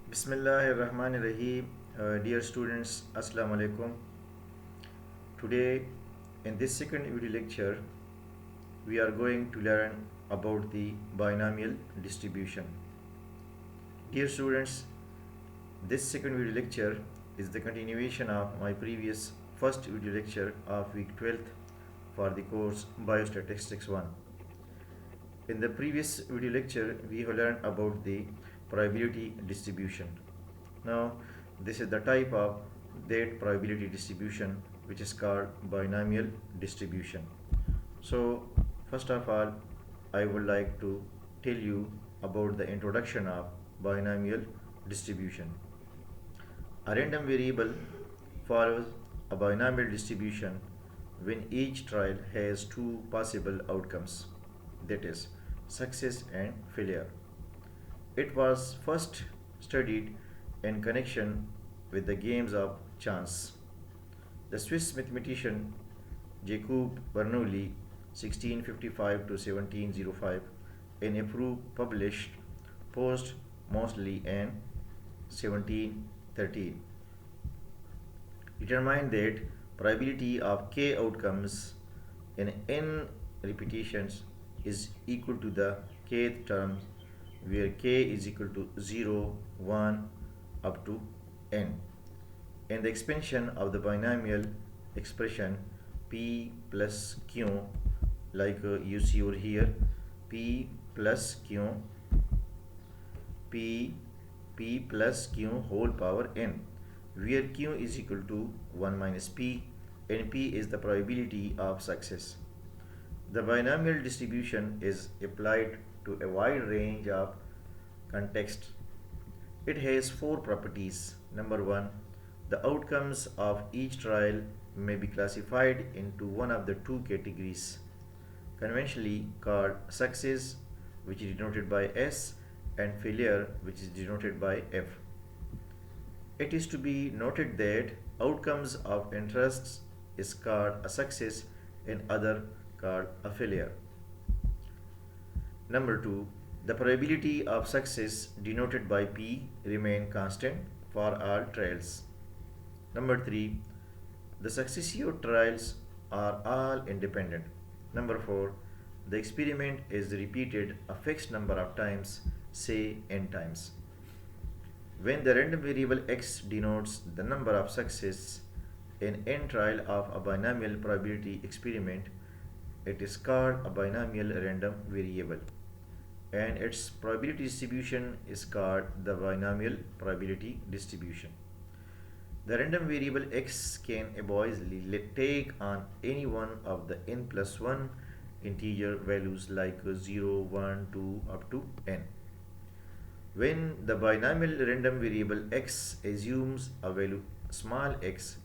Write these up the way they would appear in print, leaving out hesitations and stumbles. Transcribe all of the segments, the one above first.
Bismillahirrahmanirrahim. Dear students, Assalamu alaikum. Today, in this second video lecture, we are going to learn about the binomial distribution. Dear students, this second video lecture is the continuation of my previous first video lecture of week 12th for the course Biostatistics 1. In the previous video lecture, we have learned about the probability distribution. Now, this is the type of that probability distribution which is called binomial distribution. So, first of all, I would like to tell you about the introduction of binomial distribution. A random variable follows a binomial distribution when each trial has two possible outcomes, that is, success and failure. It was first studied in connection with the games of chance. The Swiss mathematician Jacob Bernoulli, 1655 to 1705, in a proof published posthumously in 1713, determined that probability of k outcomes in n repetitions is equal to the kth term, where k is equal to 0, 1 up to n. In the expansion of the binomial expression p plus q, like you see over here, p plus q, p plus q whole power n, where q is equal to 1 minus p and p is the probability of success. The binomial distribution is applied to a wide range of contexts. It has four properties. Number one, the outcomes of each trial may be classified into one of the two categories, conventionally called success, which is denoted by S, and failure, which is denoted by F. It is to be noted that outcomes of interests is called a success and other called a failure. Number two, the probability of success denoted by P remain constant for all trials. Number three, the successive trials are all independent. Number four, the experiment is repeated a fixed number of times, say n times. When the random variable x denotes the number of successes in n trial of a binomial probability experiment, it is called a binomial random variable, and its probability distribution is called the binomial probability distribution. The random variable x can obviously take on any one of the n plus 1 integer values like 0, 1, 2 up to n. When the binomial random variable x assumes a value small x,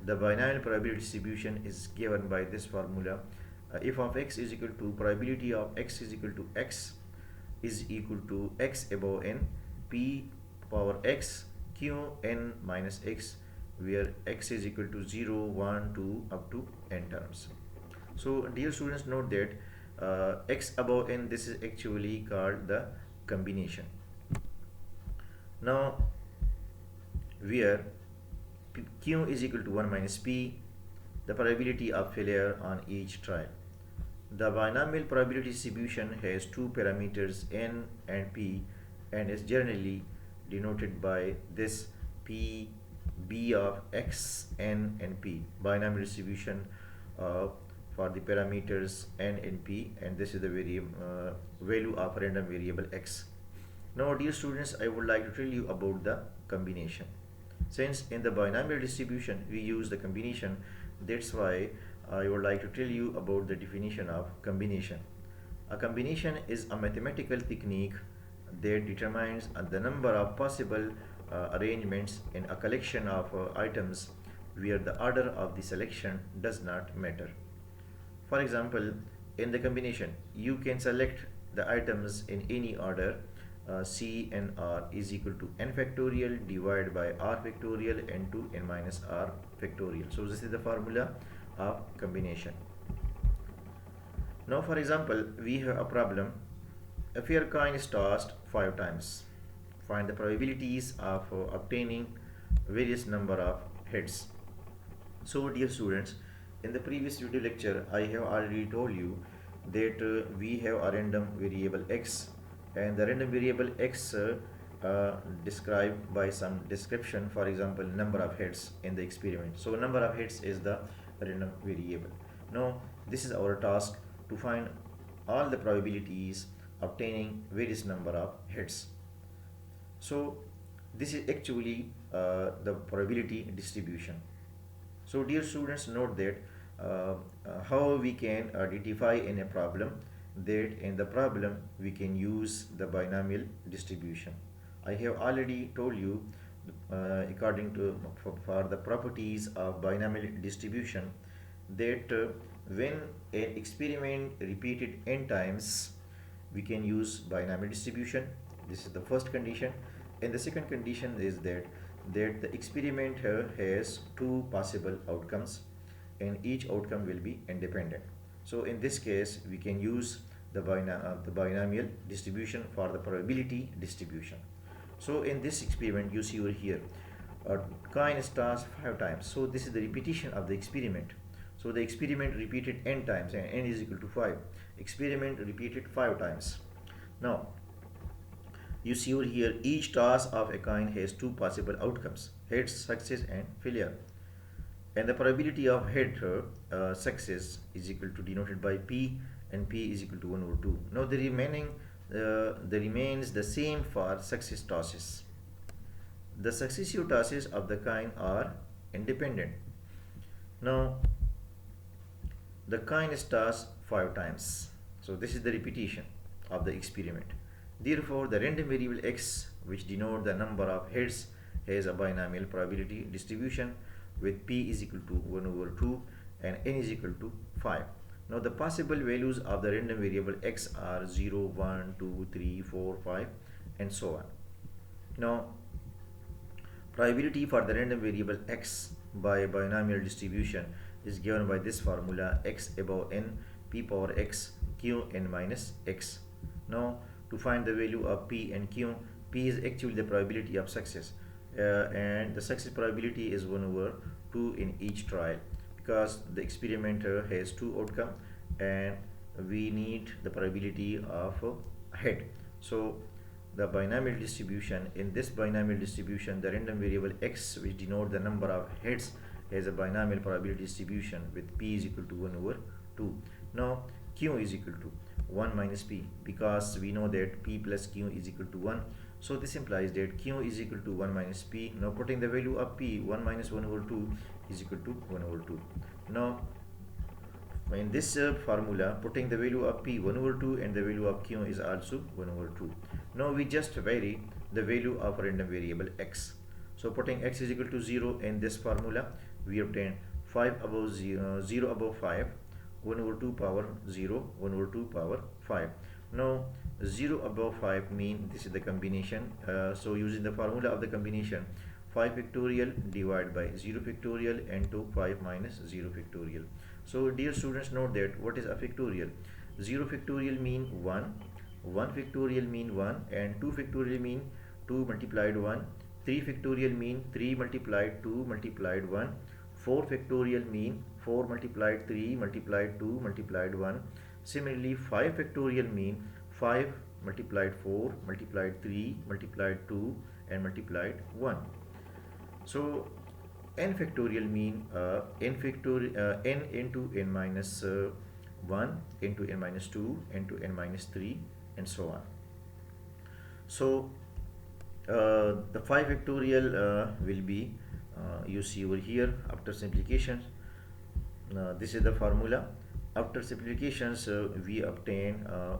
the binomial probability distribution is given by this formula. F of x is equal to probability of x is equal to x is equal to x above n, p power x, q n minus x, where x is equal to 0, 1, 2 up to n terms. So dear students, note that x above n, this is actually called the combination. Now, where q is equal to 1 minus p, the probability of failure on each trial. The binomial probability distribution has two parameters n and p and is generally denoted by this p b of x, n and p, binomial distribution for the parameters n and p, and this is the value of random variable x. Now dear students, I would like to tell you about the combination. Since in the binomial distribution we use the combination, that's why I would like to tell you about the definition of combination. A combination is a mathematical technique that determines the number of possible arrangements in a collection of items where the order of the selection does not matter. For example, in the combination, you can select the items in any order. C n r is equal to n factorial divided by r factorial n to n minus r factorial. So this is the formula of combination. Now for example, we have a problem. A fair coin is tossed 5 times. find the probabilities of obtaining various number of hits. So dear students, in the previous video lecture I have already told you that we have a random variable x, and the random variable x described by some description, for example number of hits in the experiment. So number of hits is the random variable. Now this is our task, to find all the probabilities obtaining various number of hits. So this is actually the probability distribution. So dear students, note that how we can identify in a problem that in the problem we can use the binomial distribution. I have already told you according to for the properties of binomial distribution that when an experiment repeated n times we can use binomial distribution. This is the first condition, and the second condition is that the experiment has two possible outcomes and each outcome will be independent. So in this case we can use the binomial distribution for the probability distribution. So in this experiment you see over here coin starts 5 times, so this is the repetition of the experiment. So the experiment repeated n times and n is equal to 5. Experiment repeated 5 times. Now you see over here each toss of a coin has two possible outcomes: hit, success and failure. And the probability of hit success is equal to denoted by p, and p is equal to 1 over 2. Now the remains the same for success tosses. The successive tosses of the coin are independent. Now the coin is tossed 5 times, so this is the repetition of the experiment. Therefore the random variable x, which denote the number of hits, has a binomial probability distribution with p is equal to 1 over 2 and n is equal to 5. Now the possible values of the random variable x are 0, 1, 2, 3, 4, 5 and so on. Now probability for the random variable x by binomial distribution is given by this formula: x above n, p power x, q n minus x. Now to find the value of p and q, p is actually the probability of success and the success probability is 1 over 2 in each trial, because the experimenter has two outcome and we need the probability of hit. So the binomial distribution, in this binomial distribution the random variable x, which denote the number of hits, has a binomial probability distribution with p is equal to 1 over 2. Now q is equal to 1 minus p, because we know that p plus q is equal to 1. So this implies that q is equal to 1 minus p. Now putting the value of p, 1 minus 1 over 2 is equal to 1 over 2. Now in this formula, putting the value of p 1 over 2 and the value of q is also 1 over 2. Now we just vary the value of random variable x. So putting x is equal to 0 in this formula, we obtain 5 above 0, 0 above 5, 1 over 2 power 0, 1 over 2 power 5. Now 0 above 5 mean this is the combination. So using the formula of the combination, 5 factorial divided by 0 factorial into 5 minus 0 factorial. So dear students, note that what is a factorial? 0 factorial mean 1, 1 factorial mean 1 and 2 factorial mean 2 multiplied 1, 3 factorial mean 3 multiplied 2 multiplied 1, 4 factorial mean 4 multiplied 3 multiplied 2 multiplied 1. Similarly 5 factorial mean 5 multiplied 4 multiplied 3 multiplied 2 and multiplied 1. So n factorial mean n into n minus 1 into n minus 2 into n minus 3 and so on. So the 5 factorial will be you see over here after simplification. This is the formula. After simplifications we obtain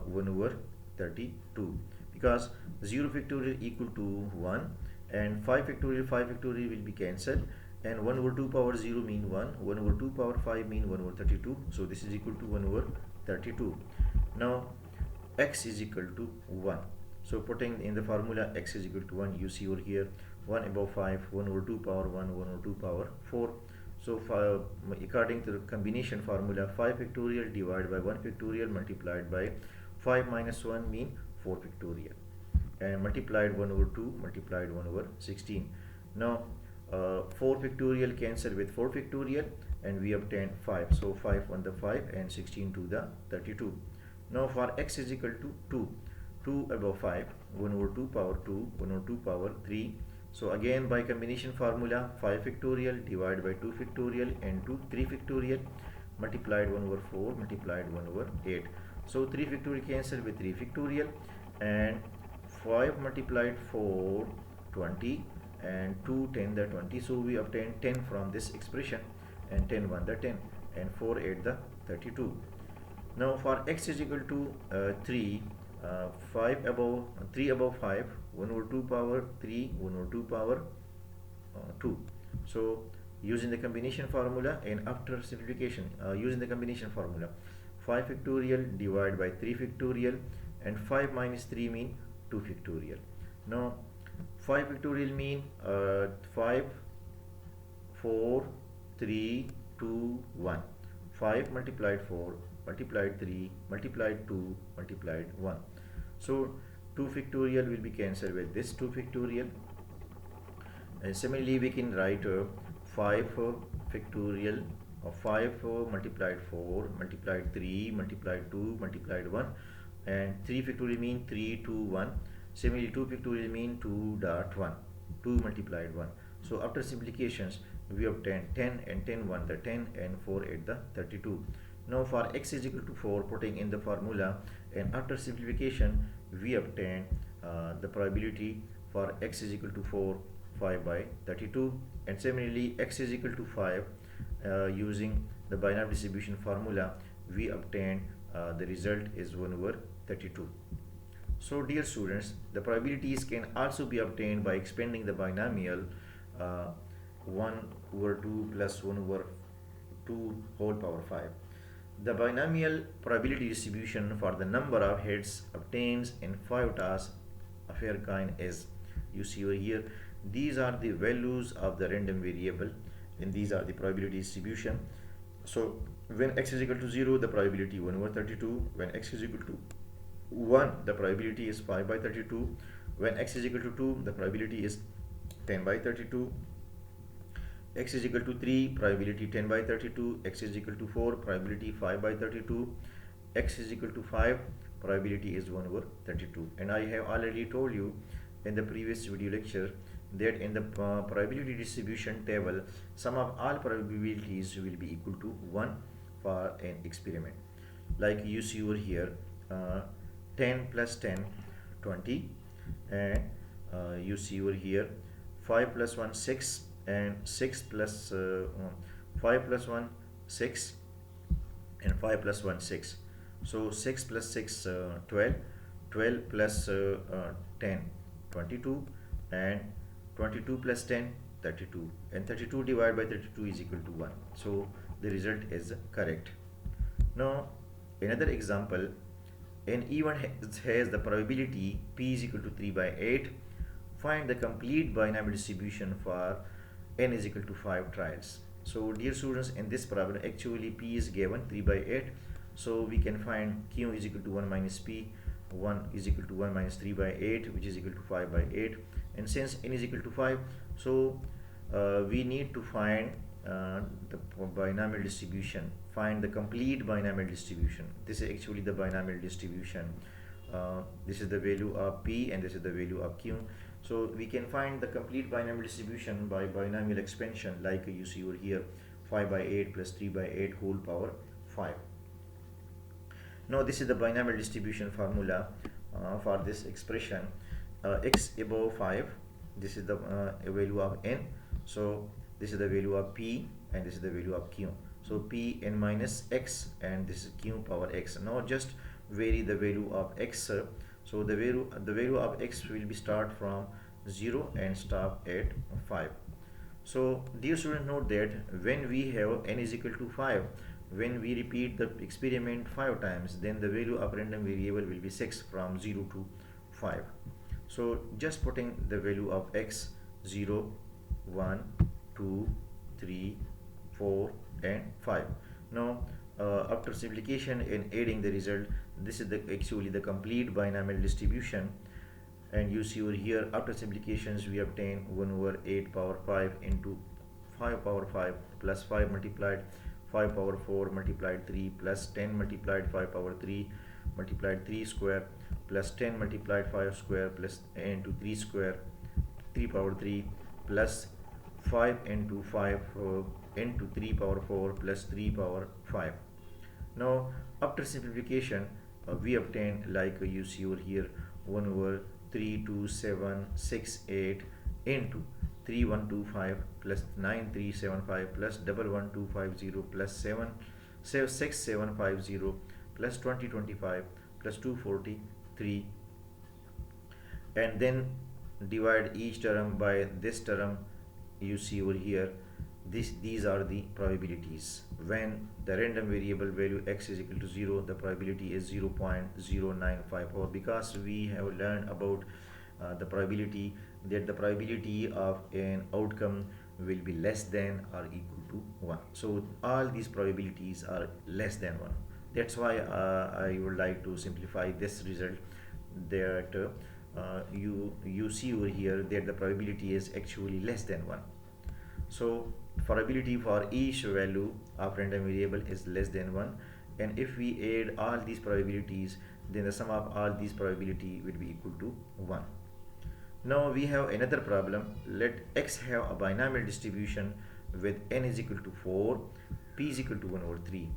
1 over 32, because 0 factorial equal to 1 and 5 factorial will be cancelled, and 1 over 2 power 0 mean 1, 1 over 2 power 5 mean 1 over 32. So this is equal to 1 over 32. Now x is equal to 1. So putting in the formula x is equal to 1, you see over here 1 above 5, 1 over 2 power 1, 1 over 2 power 4. So according to the combination formula, 5 factorial divided by 1 factorial multiplied by 5 minus 1 mean 4 factorial. and multiplied 1 over 2 multiplied 1 over 16. Now 4 factorial cancel with 4 factorial and we obtain 5. So 5 on the 5 and 16 to the 32. Now for x is equal to 2, 2 above 5, 1 over 2 power 2, 1 over 2 power 3. So again by combination formula 5 factorial divided by 2 factorial and 3 factorial multiplied 1 over 4 multiplied 1 over 8. So 3 factorial cancel with 3 factorial and 5 multiplied 4 20 and 2 10 the 20. So we obtain 10 from this expression and 10 1 the 10 and 4 8 the 32. Now for x is equal to 3, 5 above 3 above 5, 1 over 2 power 3, 1 over 2 power 2. So using the combination formula and after simplification using the combination formula 5 factorial divided by 3 factorial and 5 minus 3 mean 2 factorial. Now 5 factorial mean 5 4 3 2 1. 5 multiplied 4 multiplied 3 multiplied 2 multiplied 1. So 2 factorial will be cancelled with this 2 factorial, and similarly we can write 5 factorial of 5 multiplied 4 multiplied 3 multiplied 2 multiplied 1, and 3 factorial mean 3 2 1. Similarly 2 factorial mean 2 dot 1, 2 multiplied 1. So after simplifications we obtain 10 and 10 1 the 10 and 4 8 the 32. Now for x is equal to 4, putting in the formula and after simplification we obtain the probability for x is equal to 4 5 by 32, and similarly x is equal to 5 using the binomial distribution formula we obtain the result is 1 over 32. So dear students, the probabilities can also be obtained by expanding the binomial 1 over 2 plus 1 over 2 whole power 5. The binomial probability distribution for the number of heads obtains in 5 tasks of a kind is, you see over here, these are the values of the random variable and these are the probability distribution. So when x is equal to 0 the probability 1 over 32, when x is equal to 1 the probability is 5 by 32, when x is equal to 2 the probability is 10 by 32, x is equal to 3 probability 10 by 32, x is equal to 4 probability 5 by 32, x is equal to 5 probability is 1 over 32. And I have already told you in the previous video lecture that in the probability distribution table sum of all probabilities will be equal to 1 for an experiment. Like you see over here 10 plus 10 20, and you see over here 5 plus 1 6 and 6 plus 5 plus 1 6 and 5 plus 1 6. So 6 plus 6 12, 12 plus 10 22, and 22 plus 10 32, and 32 divided by 32 is equal to 1. So the result is correct. Now another example, an event has the probability p is equal to 3 by 8. Find the complete binomial distribution for n is equal to 5 trials. So dear students, in this problem actually p is given 3 by 8, so we can find q is equal to 1 minus p, 1 is equal to 1 minus 3 by 8 which is equal to 5 by 8, and since n is equal to 5, so we need to find the binomial distribution, find the complete binomial distribution. This is actually the binomial distribution. This is the value of p and this is the value of q. So we can find the complete binomial distribution by binomial expansion, like you see over here 5 by 8 plus 3 by 8 whole power 5. Now this is the binomial distribution formula for this expression. X above 5, this is the value of n, so this is the value of p and this is the value of q. So p n minus x and this is q power x. Now just vary the value of x. So the value of x will be start from 0 and stop at 5. So dear student, note that when we have n is equal to 5, when we repeat the experiment 5 times, then the value of random variable will be 6 from 0 to 5. So just putting the value of x 0 1 2 3 4 and 5. Now after simplification and adding the result, this is actually the complete binomial distribution And you see over here, after simplifications, we obtain 1 over 8 power 5 into 5 power 5 plus 5 multiplied 5 power 4 multiplied 3 plus 10 multiplied 5 power 3 multiplied 3 square plus 10 multiplied 5 square plus into 3 square 3 power 3 plus 5 into 5 into 3 power 4 plus 3 power 5. Now after simplification, we obtain, like you see over here, 1 over 32768 into 3125 plus 9375 plus 11250 plus 6750 plus 2025 plus 243, and then divide each term by this term. You see over here, these are the probabilities. When the random variable value x is equal to 0, the probability is 0.095, or because we have learned about the probability, that the probability of an outcome will be less than or equal to 1. So all these probabilities are less than 1. That's why I would like to simplify this result, that you see over here that the probability is actually less than 1. So probability for each value of random variable is less than 1, and if we add all these probabilities, then the sum of all these probability will be equal to 1. Now we have another problem. Let x have a binomial distribution with n is equal to 4, p is equal to 1 over 3.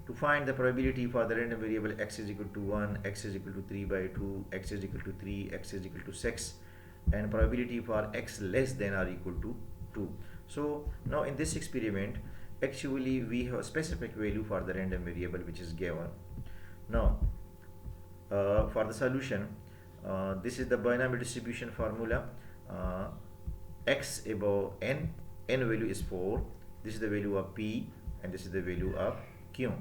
To find the probability for the random variable x is equal to 1, x is equal to 3 by 2, x is equal to 3, x is equal to 6, and probability for x less than or equal to 2. So now in this experiment, actually we have a specific value for the random variable which is given. Now for the solution, this is the binomial distribution formula. X above n value is 4, this is the value of p, and this is the value of q.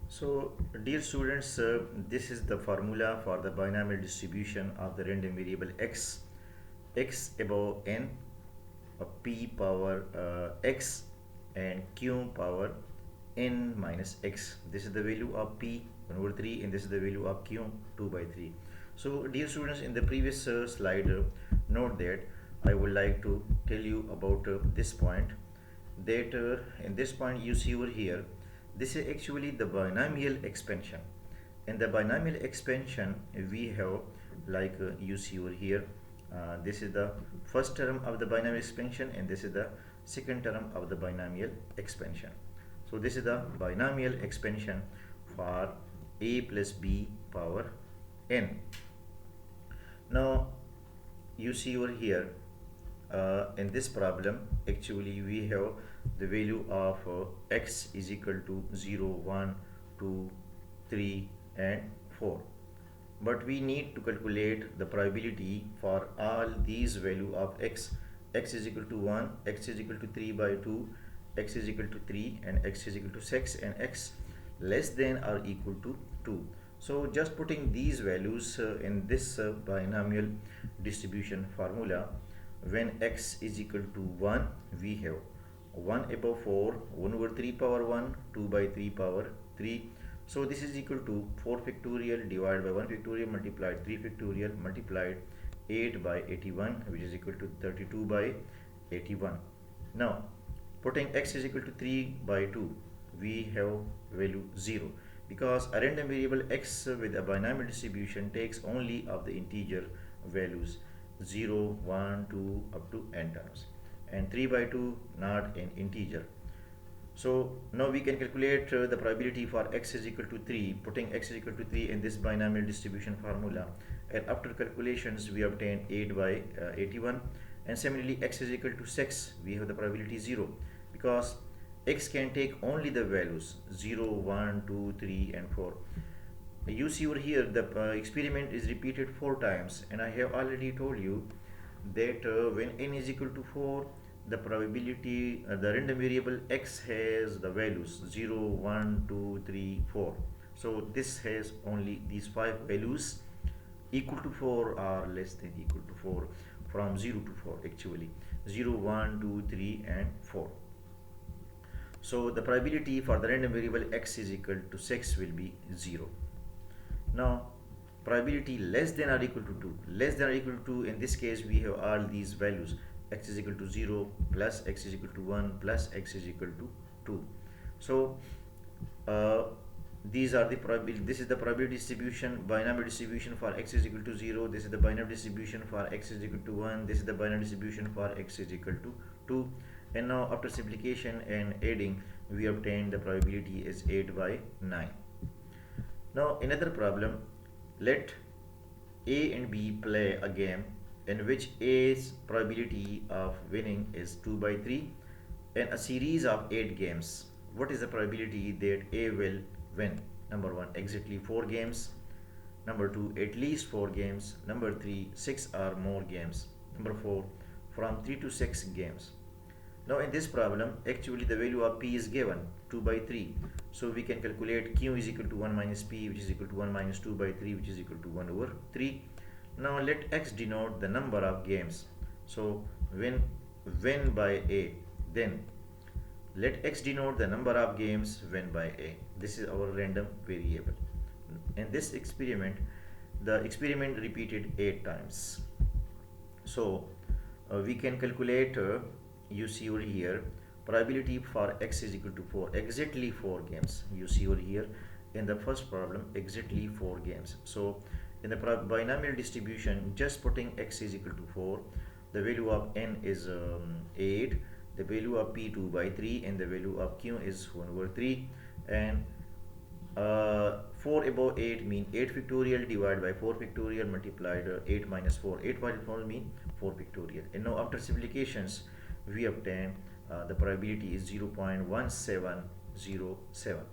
So dear students, this is the formula for the binomial distribution of the random variable x. X above n, p power x, and q power n minus x. This is the value of p, 1 over 3, and this is the value of q, 2 by 3. So dear students, in the previous slide, note that I would like to tell you about this point, that in this point you see over here, this is actually the binomial expansion. In the binomial expansion, we have, like you see over here, this is the first term of the binomial expansion, and this is the second term of the binomial expansion. So this is the binomial expansion for a plus b power n. Now you see over here, in this problem, actually we have the value of x is equal to 0, 1, 2, 3, and 4. But we need to calculate the probability for all these value of x. X is equal to 1, x is equal to 3 by 2, x is equal to 3, and x is equal to 6, and x less than or equal to 2. So just putting these values in this binomial distribution formula, when x is equal to 1, we have 1 above 4, 1 over 3 power 1, 2 by 3 power 3. So this is equal to 4 factorial divided by 1 factorial multiplied 3 factorial multiplied 8 by 81, which is equal to 32 by 81. Now putting x is equal to 3 by 2, we have value 0, because a random variable x with a binomial distribution takes only of the integer values 0, 1, 2 up to n terms, and 3 by 2 not an integer. So now we can calculate the probability for x is equal to 3, putting x is equal to 3 in this binomial distribution formula, and after calculations we obtain 8 by 81, and similarly x is equal to 6, we have the probability 0, because x can take only the values 0, 1, 2, 3, and 4. You see over here, the experiment is repeated 4 times, and I have already told you that when n is equal to 4, the probability, the random variable x has the values 0, 1, 2, 3, 4. So this has only these 5 values equal to 4 or less than equal to 4, from 0 to 4 actually, 0, 1, 2, 3, and 4. So the probability for the random variable x is equal to 6 will be 0. Now probability less than or equal to 2. Less than or equal to 2, in this case we have all these values: x is equal to 0 plus x is equal to 1 plus x is equal to 2. So uh, these are the probability. This is the probability distribution, binomial distribution for x is equal to 0. This is the binomial distribution for x is equal to 1. This is the binomial distribution for x is equal to 2. And now after simplification and adding, we obtain the probability is 8 by 9. Now another problem: let A and B play a game in which A's probability of winning is 2 by 3 and a series of 8 games. What is the probability that A will win? Number 1, exactly 4 games. Number 2, at least 4 games. Number 3, 6 or more games. Number 4, from 3 to 6 games. Now in this problem, actually the value of P is given 2 by 3. So we can calculate Q is equal to 1 minus P, which is equal to 1 minus 2 by 3, which is equal to 1 over 3. Now let X denote the number of games. So when win by A, then let X denote the number of games win by A. This is our random variable. In this experiment, the experiment repeated 8 times. So we can calculate, you see over here, probability for X is equal to 4, exactly 4 games. You see over here in the first problem, exactly 4 games. So in the binomial distribution, just putting X is equal to 4, the value of N is 8, the value of P 2 by 3, and the value of Q is 1 over 3. And 4 above 8 mean 8 factorial divided by 4 factorial multiplied 8 minus 4. 8 minus 4 mean 4 factorial. And now after simplifications, we obtain the probability is 0.1707.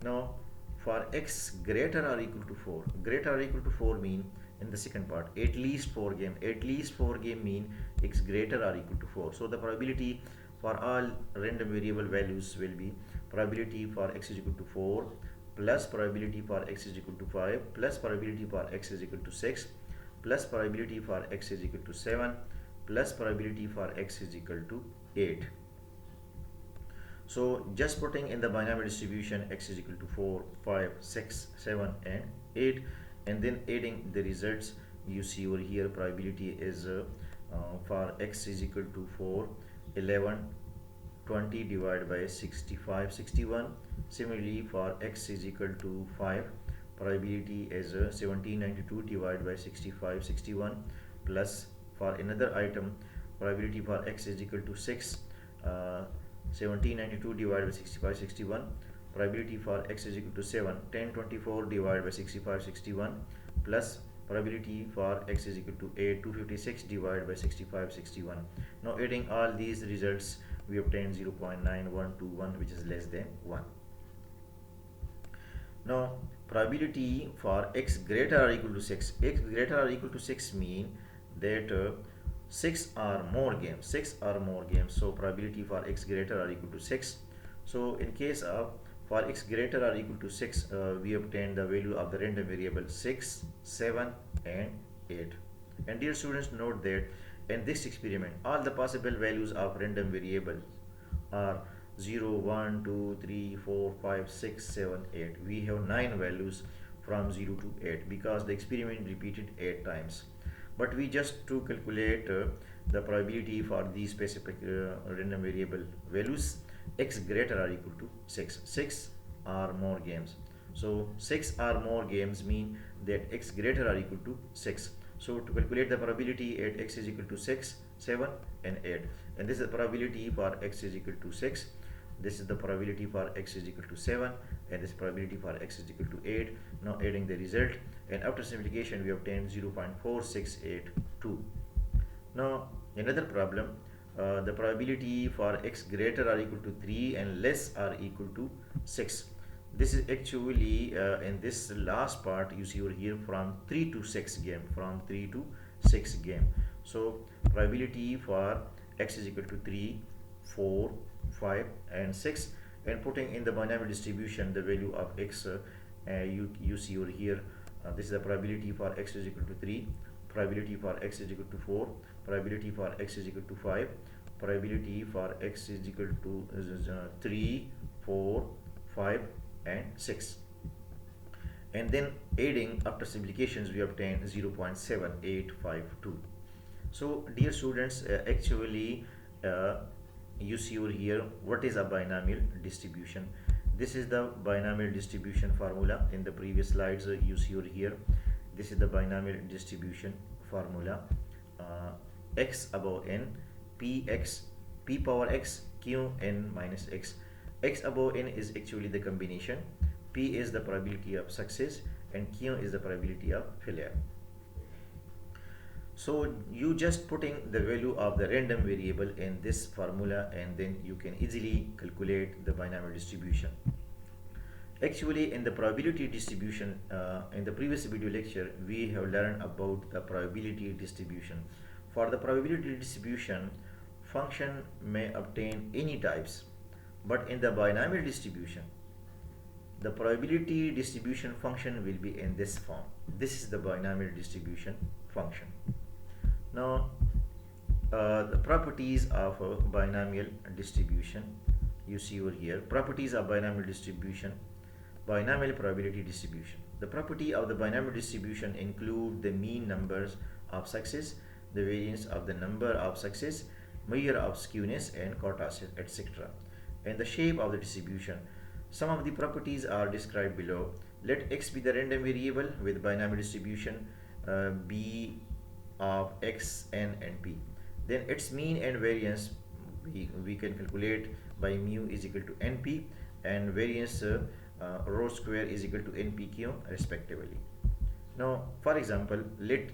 Now for X greater or equal to 4, greater or equal to 4 mean, in the second part, at least 4 game. At least 4 game mean X greater or equal to 4. So the probability for all random variable values will be probability for X is equal to 4 plus probability for X is equal to 5 plus probability for X is equal to 6 plus probability for X is equal to 7 plus probability for X is equal to 8. So just putting in the binomial distribution X is equal to 4, 5, 6, 7 and 8, and then adding the results, you see over here probability is for X is equal to 4, 11, 20 divided by 65, 61. Similarly for X is equal to 5, probability is 1792 divided by 65, 61, plus for another item, probability for X is equal to 6, 1792 divided by 65, 61. Probability for X is equal to 7, 1024 divided by 65, 61, plus probability for X is equal to 8, 256 divided by 65, 61. Now adding all these results, we obtain 0.9121, which is less than 1. Now probability for X greater or equal to 6, X greater or equal to 6 mean that 6 or more games, 6 or more games. So probability for X greater or equal to 6. So in case of for X greater or equal to 6, we obtain the value of the random variable 6, 7 and 8. And dear students, note that in this experiment, all the possible values of random variables are 0, 1, 2, 3, 4, 5, 6, 7, 8. We have 9 values from 0 to 8 because the experiment repeated 8 times. But we just to calculate the probability for these specific random variable values, X greater or equal to 6, 6 or more games. So 6 or more games mean that X greater or equal to 6. So to calculate the probability at X is equal to 6, 7 and 8, and this is the probability for X is equal to 6, this is the probability for X is equal to 7, and this probability for X is equal to 8. Now adding the result, and after simplification we obtain 0.4682. Now another problem, the probability for X greater or equal to 3 and less or equal to 6. This is actually in this last part you see over here from 3 to 6 game, from 3 to 6 game. So probability for X is equal to 3, 4, 5 and 6, and putting in the binomial distribution the value of X, you see over here, this is the probability for X is equal to 3, probability for X is equal to 4, probability for X is equal to 5, probability for X is equal to 3, 4, 5 and 6. and then adding after simplifications we obtain 0.7852. So dear students, actually you see over here what is a binomial distribution. This is the binomial distribution formula. In the previous slides you see over here, this is the binomial distribution formula. X above n, px, p power x, q n minus x. X above n is actually the combination, p is the probability of success, and q is the probability of failure. So you just putting the value of the random variable in this formula, and then you can easily calculate the binomial distribution. Actually, in the probability distribution, in the previous video lecture, we have learned about the probability distribution. For the probability distribution, function may obtain any types, but in the binomial distribution, the probability distribution function will be in this form. This is the binomial distribution function. Now, the properties of a binomial distribution, you see over here, properties of binomial distribution, binomial probability distribution. The property of the binomial distribution include the mean numbers of success, the variance of the number of success, measure of skewness and quartile, etc. And the shape of the distribution. Some of the properties are described below. Let x be the random variable with binomial distribution b of x, n and p. Then its mean and variance we can calculate by mu is equal to np, and variance rho square is equal to npq respectively. Now, for example, let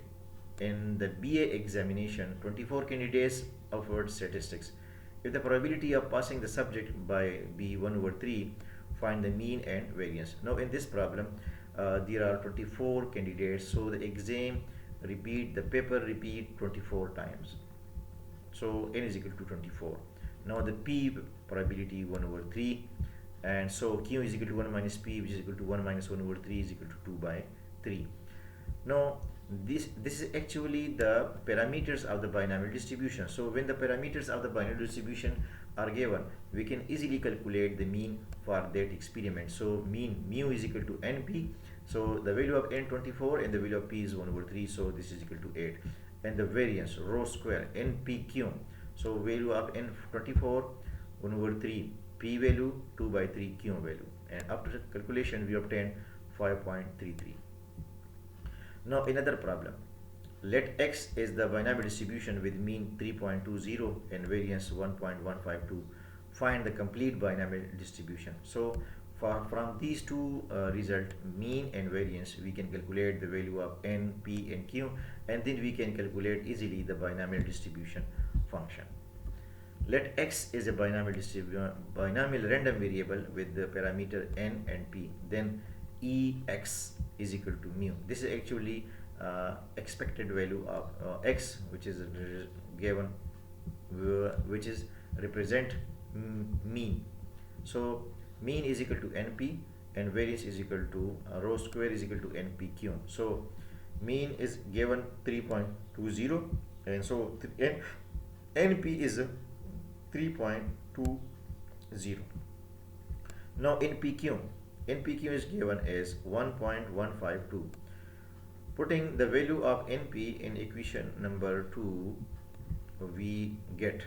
in the BA examination 24 candidates offered statistics. If the probability of passing the subject by be 1/3, find the mean and variance. Now in this problem there are 24 candidates, so the exam repeat, the paper repeat 24 times, so n is equal to 24. Now the p probability 1/3, and so q is equal to 1 minus p, which is equal to 1 minus 1/3 is equal to 2 by 3. Now this is actually the parameters of the binomial distribution. So when the parameters of the binomial distribution are given, we can easily calculate the mean for that experiment. So mean mu is equal to np, so the value of n 24 and the value of p is 1/3, so this is equal to 8. And the variance rho square npq, so value of n 24 1/3, p value 2 by 3, q value, and after calculation we obtain 5.33. Now another problem. Let x is the binomial distribution with mean 3.20 and variance 1.152. Find the complete binomial distribution. So from these two result, mean and variance, we can calculate the value of n, p and q, and then we can calculate easily the binomial distribution function. Let x is a binomial random variable with the parameter n and p. Then ex is equal to mu. This is actually expected value of x, which is given, which is represent mean. So mean is equal to np and variance is equal to rho square is equal to npq. So mean is given 3.20, and so np is 3.20. Now npq is given as 1.152. Putting the value of np in equation number 2, we get,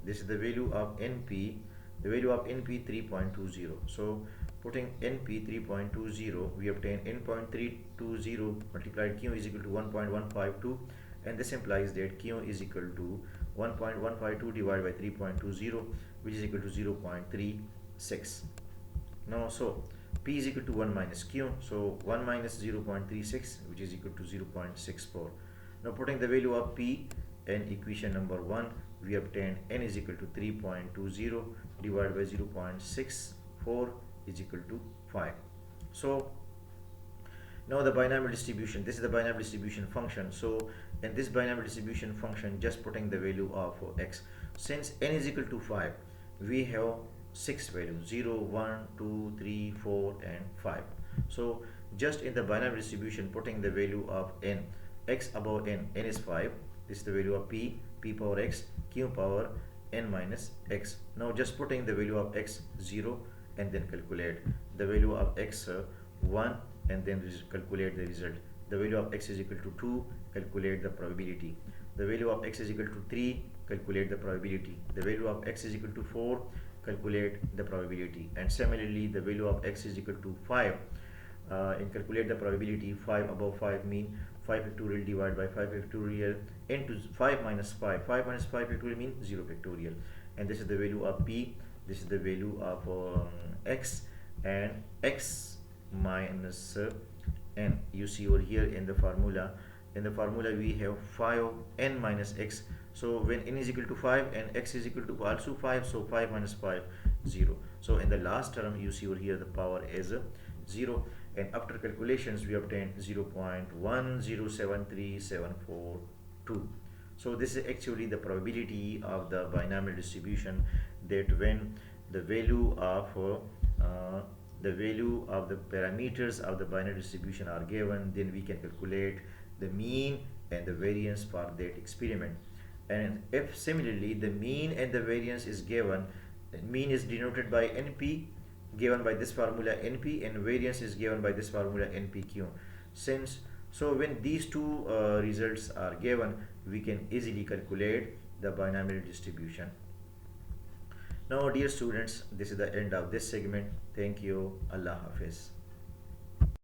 this is the value of np, the value of np 3.20. So putting np 3.20, we obtain n.320 multiplied q is equal to 1.152, and this implies that q is equal to 1.152 divided by 3.20, which is equal to 0.36. Now so p is equal to 1 minus q, so 1 minus 0.36, which is equal to 0.64. Now putting the value of p in equation number 1, we obtain n is equal to 3.20 divided by 0.64 is equal to 5. So now the binomial distribution, this is the binomial distribution function. So in this binomial distribution function, just putting the value of x, since n is equal to 5, we have 6 values, 0, 1, 2, 3, 4 and 5. So just in the binomial distribution, putting the value of n, x above n is 5, this is the value of p power x, q power n minus x. Now just putting the value of x 0 and then calculate the value of x 1 and then calculate the result. The value of x is equal to 2, calculate the probability. The value of x is equal to 3, calculate the probability. The value of x is equal to 4, calculate the probability. And similarly, the value of x is equal to 5, and calculate the probability. 5 above 5 mean 5 factorial divided by 5 factorial into 5 minus 5. 5 minus 5 factorial means 0 factorial. And this is the value of p, this is the value of x, and x minus n. You see over here in the formula. In the formula we have 5n minus x. So when n is equal to 5 and x is equal to also 5, so 5 minus 5, 0. So in the last term you see over here the power is 0, and after calculations we obtained 0.1073742. So this is actually the probability of the binomial distribution, that when the value of the parameters of the binary distribution are given, then we can calculate the mean and the variance for that experiment. And if similarly the mean and the variance is given, mean is denoted by np, given by this formula np, and variance is given by this formula npq. So when these two results are given, we can easily calculate the binomial distribution. Now dear students, this is the end of this segment. Thank you. Allah Hafiz.